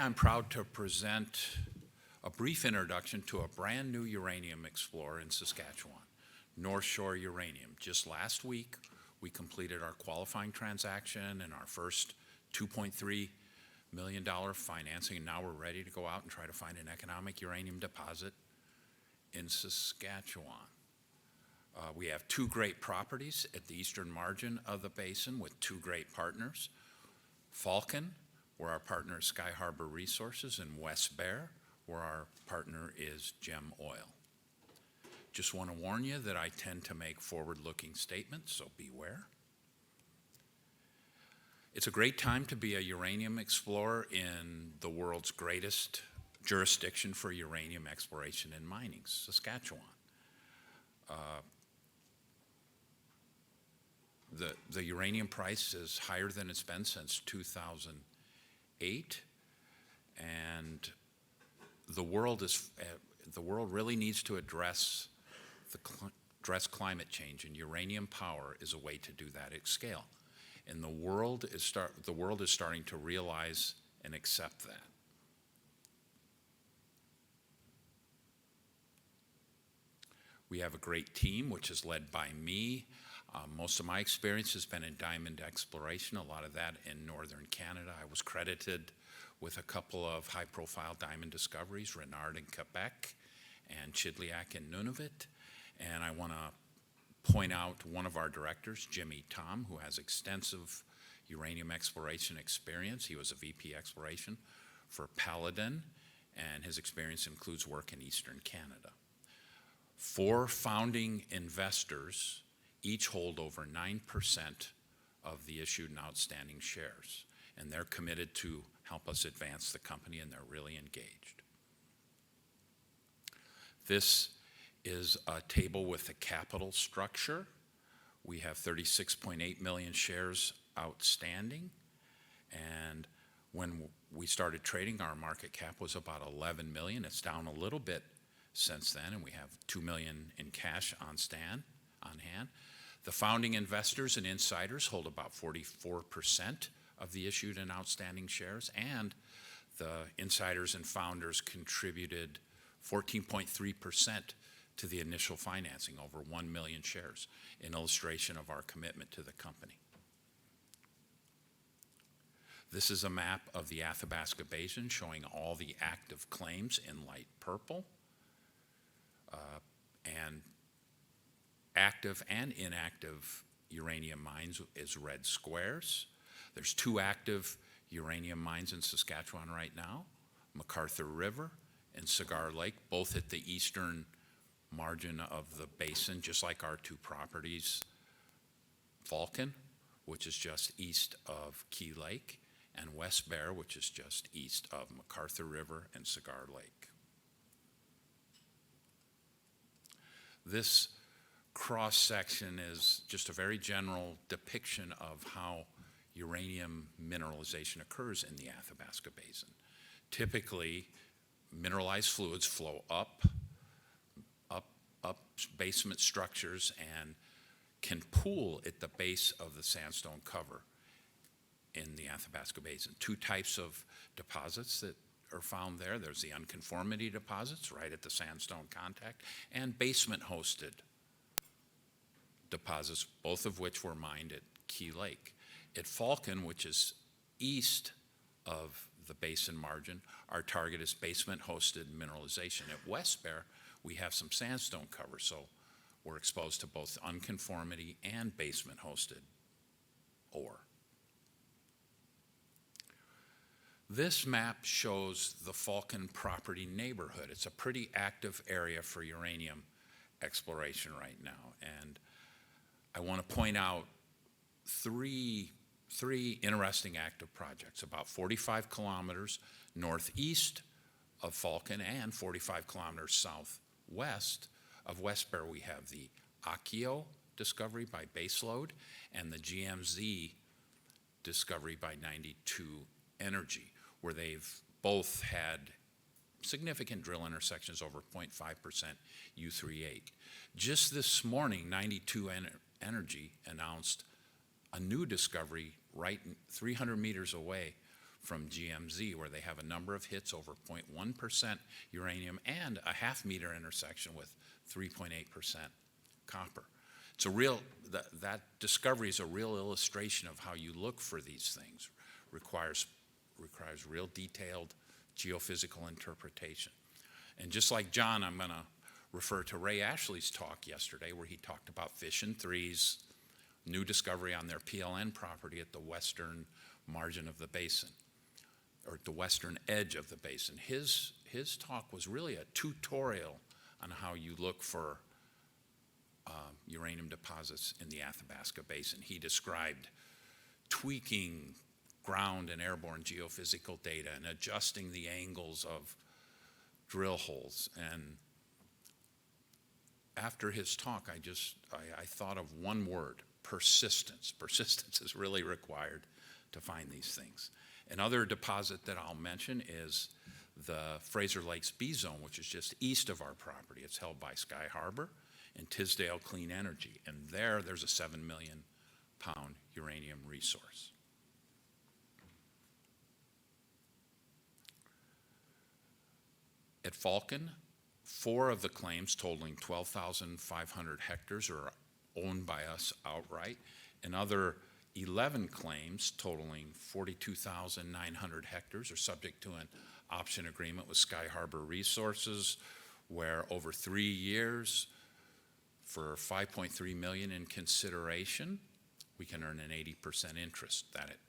I'm proud to present a brief introduction to a brand new uranium explorer in Saskatchewan, North Shore Uranium. Just last week, we completed our qualifying transaction and our first $2.3 million financing, and now we're ready to go out and try to find an economic uranium deposit in Saskatchewan. We have two great properties at the eastern margin of the basin with two great partners. Falcon, where our partner is Sky Harbor Resources, and West Bear, where our partner is Gem Oil. Just want to warn you that I tend to make forward-looking statements, so beware. It's a great time to be a uranium explorer in the world's greatest jurisdiction for uranium exploration and mining, Saskatchewan. The uranium price is higher than it's been since 2008, and the world really needs to address climate change, and uranium power is a way to do that at scale. And the world is starting to realize and accept that. We have a great team, which is led by me. Most of my experience has been in diamond exploration, a lot of that in northern Canada. I was credited with a couple of high-profile diamond discoveries, Renard in Quebec and Chidliak in Nunavut. And I want to point out one of our directors, Jimmy Tom, who has extensive uranium exploration experience. He was a VP exploration for Paladin, and his experience includes work in eastern Canada. 4 founding investors each hold over 9% of the issued and outstanding shares, and they're committed to help us advance the company, and they're really engaged. This is a table with the capital structure. We have 36.8 million shares outstanding, and when we started trading, our market cap was about 11 million. It's down a little bit since then, and we have 2 million in cash on hand. The founding investors and insiders hold about 44% of the issued and outstanding shares, and the insiders and founders contributed 14.3% to the initial financing, over 1 million shares, in illustration of our commitment to the company. This is a map of the Athabasca Basin showing all the active claims in light purple, and active and inactive uranium mines is red squares. There's 2 active uranium mines in Saskatchewan right now, McArthur River and Cigar Lake, both at the eastern margin of the basin, just like our 2 properties. Falcon, which is just east of Key Lake, and West Bear, which is just east of McArthur River and Cigar Lake. This cross-section is just a very general depiction of how uranium mineralization occurs in the Athabasca Basin. Typically, mineralized fluids flow up basement structures and can pool at the base of the sandstone cover in the Athabasca Basin. 2 types of deposits that are found there. There's the unconformity deposits right at the sandstone contact, and basement-hosted deposits, both of which were mined at Key Lake. At Falcon, which is east of the basin margin, our target is basement-hosted mineralization. At West Bear, we have some sandstone cover, so we're exposed to both unconformity and basement-hosted ore. This map shows the Falcon property neighborhood. It's a pretty active area for uranium exploration right now, and I want to point out three interesting active projects. About 45 kilometers northeast of Falcon and 45 kilometers southwest of West Bear, we have the Akio discovery by Baseload and the GMZ discovery by 92 Energy, where they've both had significant drill intersections over 0.5% U38. Just this morning, 92 Energy announced a new discovery right 300 meters away from GMZ, where they have a number of hits over 0.1% uranium and a half-meter intersection with 3.8% copper. It's a real, that discovery is a real illustration of how you look for these things. Requires real detailed geophysical interpretation. And just like John, I'm going to refer to Ray Ashley's talk yesterday, where he talked about Fission 3's new discovery on their PLN property at the western margin of the basin, or at the western edge of the basin. His talk was really a tutorial on how you look for uranium deposits in the Athabasca Basin. He described tweaking ground and airborne geophysical data and adjusting the angles of drill holes. And after his talk, I thought of one word: persistence. Persistence is really required to find these things. Another deposit that I'll mention is the Fraser Lakes B Zone, which is just east of our property. It's held by Sky Harbor and Tisdale Clean Energy. And there's a 7 million pound uranium resource. At Falcon, 4 of the claims totaling 12,500 hectares are owned by us outright. Another 11 claims totaling 42,900 hectares are subject to an option agreement with Sky Harbor Resources, where over 3 years, for $5.3 million in consideration, we can earn an 80% interest.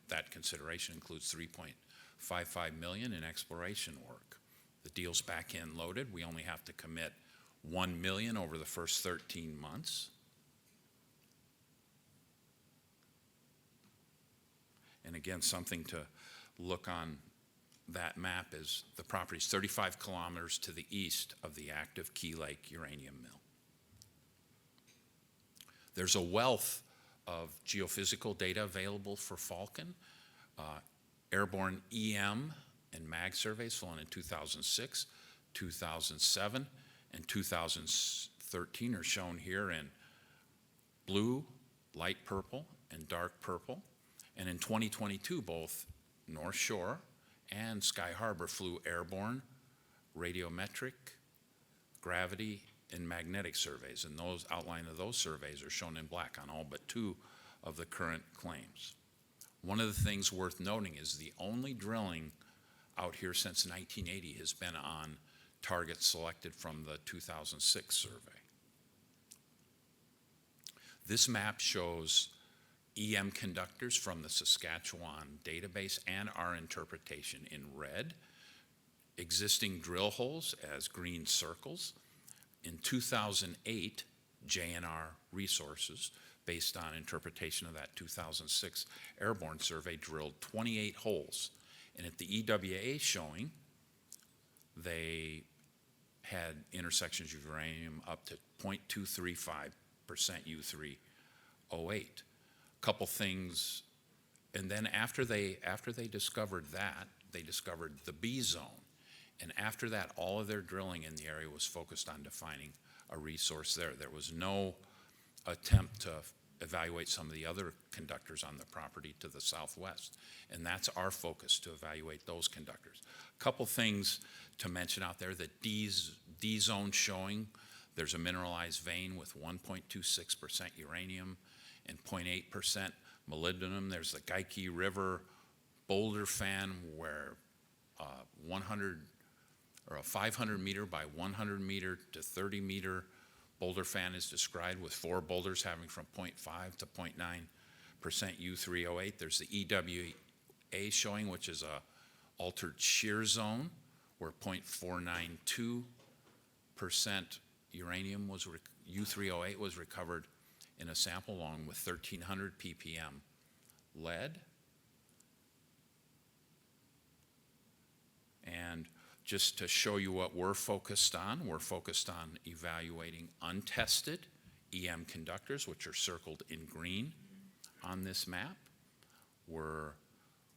That consideration includes $3.55 million in exploration work. The deal's back-end loaded. We only have to commit $1 million over the first 13 months. And again, something to look on that map is the property's 35 kilometers to the east of the active Key Lake uranium mill. There's a wealth of geophysical data available for Falcon. Airborne EM and MAG surveys flown in 2006, 2007, and 2013 are shown here in blue, light purple, and dark purple. And in 2022, both North Shore and Sky Harbor flew airborne, radiometric, gravity, and magnetic surveys. And those outline of those surveys are shown in black on all but 2 of the current claims. One of the things worth noting is the only drilling out here since 1980 has been on targets selected from the 2006 survey. This map shows EM conductors from the Saskatchewan database and our interpretation in red, existing drill holes as green circles. In 2008, JNR Resources, based on interpretation of that 2006 airborne survey, drilled 28 holes. And at the EWA showing, they had intersections of uranium up to 0.235% U3O8. Couple things, and then after they discovered that, they discovered the B zone. And after that, all of their drilling in the area was focused on defining a resource there. There was no attempt to evaluate some of the other conductors on the property to the southwest. And that's our focus, to evaluate those conductors. A couple things to mention out there: the D zone showing, there's a mineralized vein with 1.26% uranium and 0.8% molybdenum. There's the Geikie River boulder fan, where 500 meter by 100 meter to 30 meter boulder fan is described, with 4 boulders having from 0.5 to 0.9% U3O8. There's the EWA showing, which is a altered shear zone, where 0.492% uranium was U3O8 was recovered in a sample, along with 1,300 ppm lead. And just to show you what we're focused on evaluating untested EM conductors, which are circled in green on this map. We're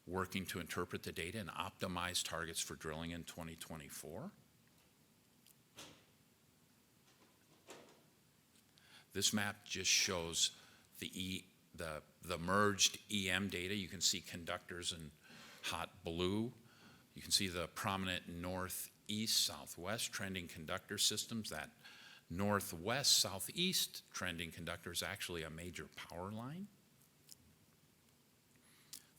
working to interpret the data and optimize targets for drilling in 2024. This map just shows the merged EM data. You can see conductors and hot blue. You can see the prominent northeast, southwest trending conductor systems. That northwest, southeast trending conductor is actually a major power line.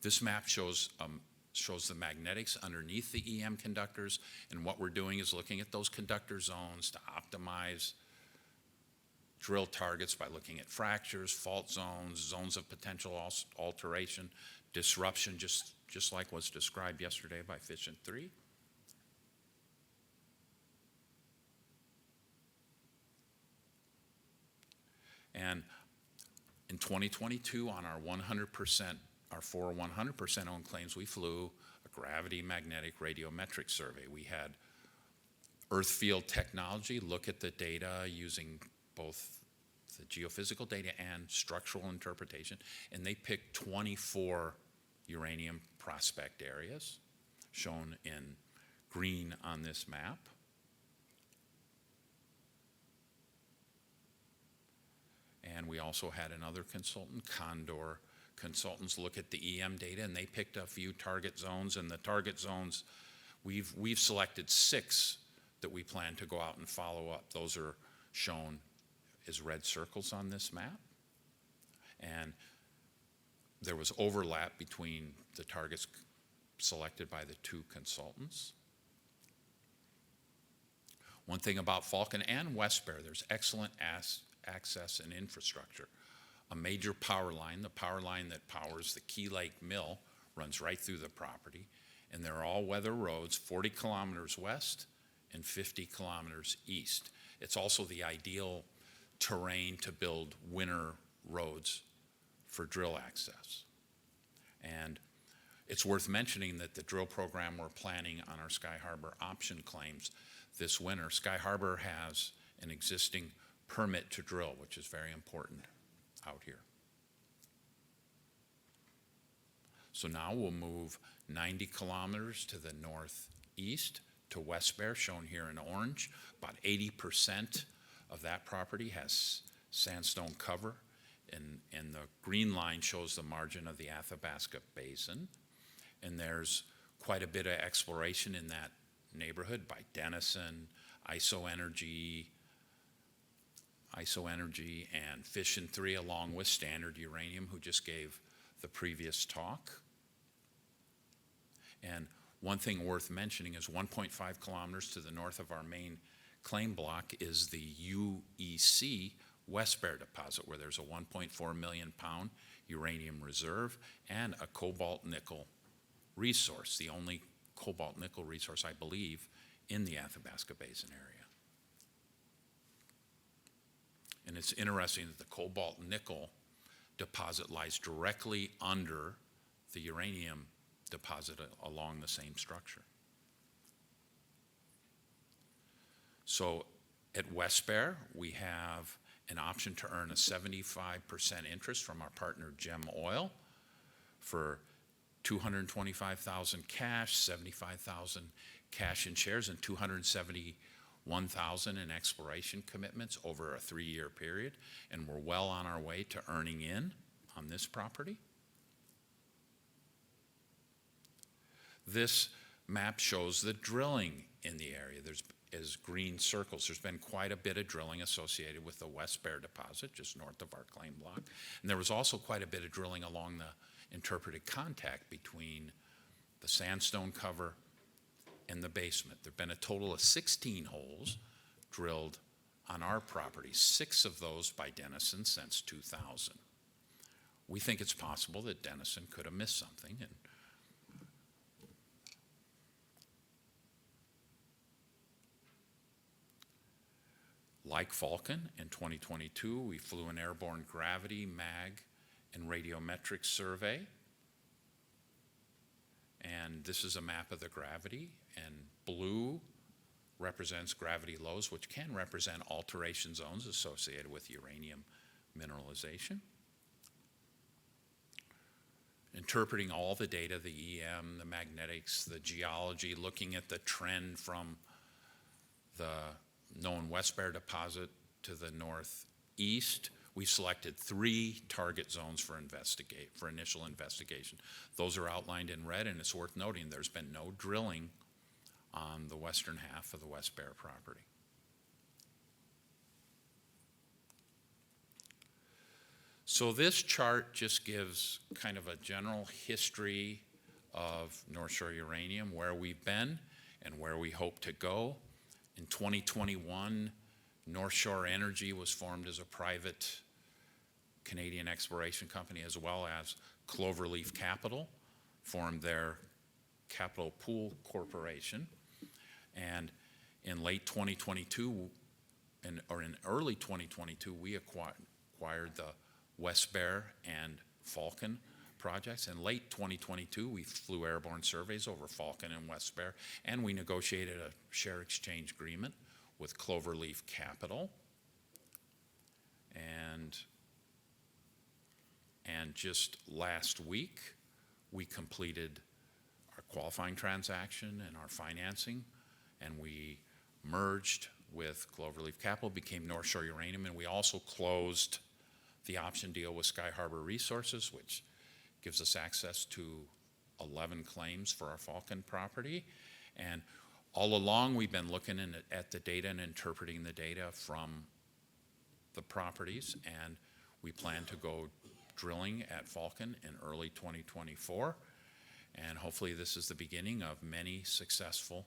This map shows the magnetics underneath the EM conductors, and what we're doing is looking at those conductor zones to optimize drill targets by looking at fractures, fault zones, zones of potential alteration, disruption, just like was described yesterday by Fish and 3. And in 2022, on our 100% owned claims, we flew a gravity magnetic radiometric survey. We had Earth field technology look at the data using both the geophysical data and structural interpretation, and they picked 24 uranium prospect areas, shown in green on this map. And we also had another consultant, Condor Consultants, look at the EM data, and they picked a few target zones. And the target zones, we've selected 6 that we plan to go out and follow up. Those are shown as red circles on this map. And there was overlap between the targets selected by the 2 consultants. One thing about Falcon and West Bear, there's excellent access and infrastructure. A major power line, the power line that powers the Key Lake Mill, runs right through the property, and they're all-weather roads 40 kilometers west and 50 kilometers east. It's also the ideal terrain to build winter roads for drill access. And it's worth mentioning that the drill program we're planning on our Sky Harbor option claims this winter, Sky Harbor has an existing permit to drill, which is very important out here. So now we'll move 90 kilometers to the northeast to West Bear, shown here in orange. About 80% of that property has sandstone cover, and the green line shows the margin of the Athabasca Basin. And there's quite a bit of exploration in that neighborhood by Denison, ISO Energy, and Fish and 3, along with Standard Uranium, who just gave the previous talk. And one thing worth mentioning is 1.5 kilometers to the north of our main claim block is the UEC West Bear deposit, where there's a 1.4 million pound uranium reserve and a cobalt nickel resource, the only cobalt nickel resource, I believe, in the Athabasca Basin area. And it's interesting that the cobalt nickel deposit lies directly under the uranium deposit along the same structure. So at West Bear, we have an option to earn a 75% interest from our partner Gem Oil for $225,000 cash, $75,000 cash in shares, and $271,000 in exploration commitments over a 3-year period. And we're well on our way to earning in on this property. This map shows the drilling in the area. There's as green circles. There's been quite a bit of drilling associated with the West Bear deposit, just north of our claim block. And there was also quite a bit of drilling along the interpreted contact between the sandstone cover and the basement. There have been a total of 16 holes drilled on our property, 6 of those by Denison since 2000. We think it's possible that Denison could have missed something. And like Falcon, in 2022, we flew an airborne gravity, mag, and radiometric survey. And this is a map of the gravity, and blue represents gravity lows, which can represent alteration zones associated with uranium mineralization. Interpreting all the data, the EM, the magnetics, the geology, looking at the trend from the known West Bear deposit to the northeast, we selected 3 target zones for initial investigation. Those are outlined in red, and it's worth noting there's been no drilling on the western half of the West Bear property. So this chart just gives kind of a general history of North Shore Uranium, where we've been and where we hope to go. In 2021, North Shore Energy was formed as a private Canadian exploration company, as well as Cloverleaf Capital formed their Capital Pool Corporation. And in late 2022, or in early 2022, we acquired the West Bear and Falcon projects. In late 2022, we flew airborne surveys over Falcon and West Bear, and we negotiated a share exchange agreement with Cloverleaf Capital. And just last week, we completed our qualifying transaction and our financing, and we merged with Cloverleaf Capital, became North Shore Uranium, and we also closed the option deal with Sky Harbor Resources, which gives us access to 11 claims for our Falcon property. And all along, we've been looking at the data and interpreting the data from the properties, and we plan to go drilling at Falcon in early 2024. And hopefully this is the beginning of many successful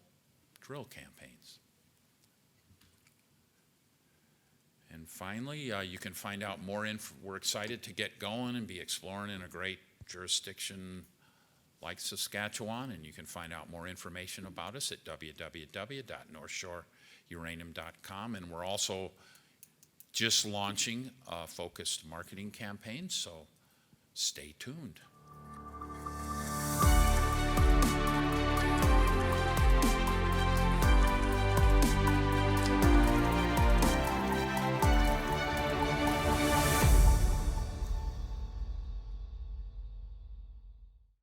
drill campaigns. And finally, you can find out more info. We're excited to get going and be exploring in a great jurisdiction like Saskatchewan, and you can find out more information about us at www.northshoreuranium.com. And we're also just launching a focused marketing campaign, so stay tuned.